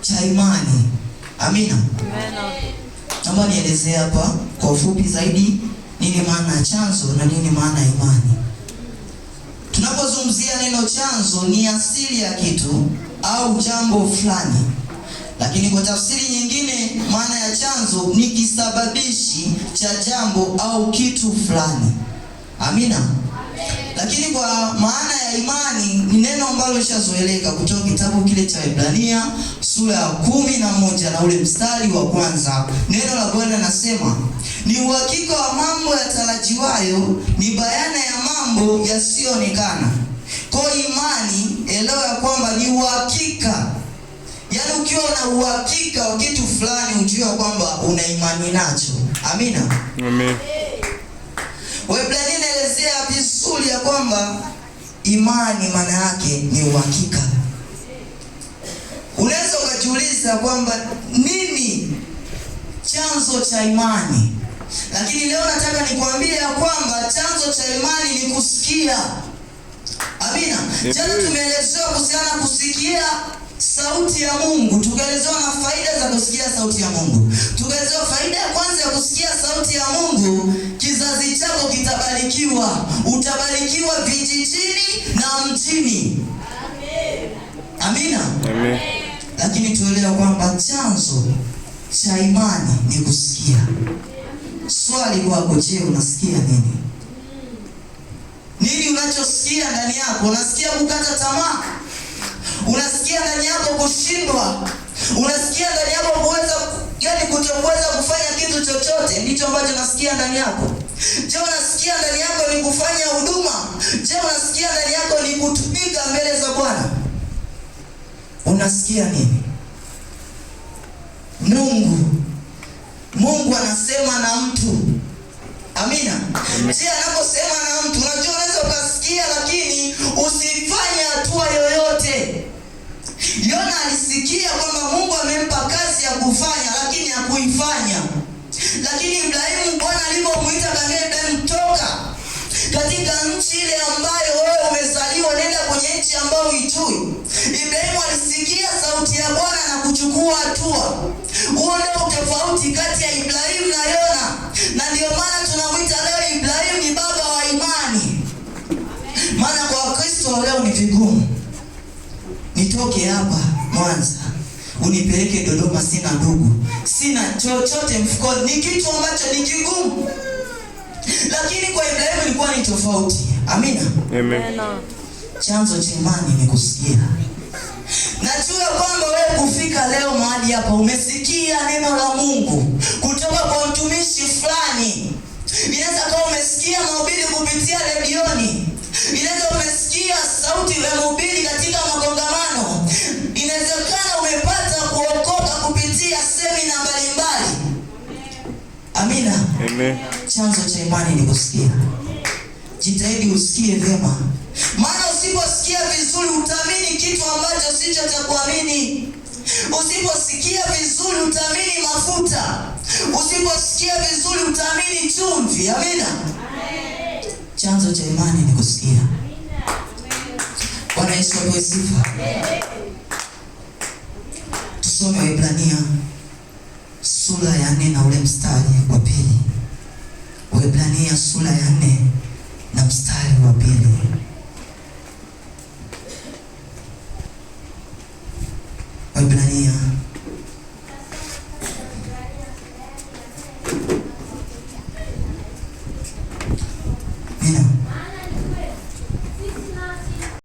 cha imani. Amina. Naomba nielezee hapa kwa ufupi zaidi nini maana ya chanzo na nini maana ya imani. Tunapozungumzia neno chanzo, ni asili ya kitu au jambo fulani. Lakini kwa tafsiri nyingine, maana ya chanzo ni kisababishi cha jambo au kitu fulani. Amina. Lakini kwa maana ya imani ni neno ambalo lishazoeleka kutoka kitabu kile cha Waebrania sura ya 11 na ule mstari wa kwanza. Neno la Bwana nasema, ni uhakika wa mambo yatarajiwayo, ni bayana ya mambo yasiyoonekana. Kwa imani, elewa ya kwamba ni uhakika. Yaani ukiwa na uhakika wa kitu fulani, ujue kwamba una imani nacho. Amina. Amen. Waebrania inaelezea vizuri ya kwamba imani maana yake ni uhakika. Unaweza ukajiuliza kwamba nini chanzo cha imani? Lakini leo nataka nikwambie ya kwamba chanzo cha imani ni kusikia. Amina. Jana tumeelezewa kuhusiana kusikia sauti ya Mungu. Tukaelezewa na faida za kusikia sauti ya Mungu. Tukaelezewa faida ya kwanza ya kusikia sauti ya Mungu, kizazi chako kitabarikiwa. Utabarikiwa vijijini na mjini. Amina. Amen. Lakini tuelewe kwamba chanzo cha imani ni kusikia. Swali kwako, je, unasikia nini? Nini unachosikia ndani yako? Unasikia kukata tamaa? Unasikia ndani yako kushindwa? Unasikia ndani yako kutoweza kufanya kitu chochote? Ndicho ambacho unasikia ndani yako. Je, unasikia ndani yako ni kufanya huduma? Je, unasikia ndani yako ni kutumika mbele za Bwana? Unasikia nini? Mungu anasema na mtu. Amina. Si anaposema na mtu, unajua unaweza ukasikia lakini usifanye hatua yoyote. Yona alisikia kwamba Mungu amempa kazi ya kufanya lakini hakuifanya. Lakini Ibrahimu, Bwana alipomuita akamwambia Ibrahimu, toka katika nchi ile ambayo wewe umezaliwa, nenda kwenye nchi ambayo huijui. Ibrahimu alisikia sauti ya Bwana na kuchukua hatua. Huo ndio tofauti kati ya Ibrahimu na Yona. Na ndio maana tunamuita leo Ibrahimu ni baba wa imani. Maana kwa Kristo leo ni vigumu. Nitoke hapa Mwanza unipeleke Dodoma, sina ndugu, sina chochote mfukoni, ni kitu ambacho ni kigumu. Lakini kwa Ibrahimu ilikuwa ni tofauti. Amina. Amen. Chanzo cha imani ni kusikia. Najua kwamba wewe kufika leo mahali hapa umesikia neno la Mungu kutoka kwa mtumishi fulani. Inaweza kama umesikia mahubiri kupitia redioni. Inaweza umesikia sauti ya mahubiri katika makongamano. Inawezekana umepata kuokoka kupitia semina mbalimbali. Amina. Amen. Chanzo cha imani ni kusikia. Jitahidi usikie vyema. Maana usiposikia vizuri utaamini kitu ambacho sicho cha kuamini. Usiposikia vizuri utaamini mafuta. Usiposikia vizuri utaamini chumvi. Amina. Chanzo cha imani ni kusikia. Bwana Yesu apewe sifa. Tusome Waebrania sura ya 4 na ule mstari wa 2. Waebrania sura ya 4 na mstari wa 2. Waebrania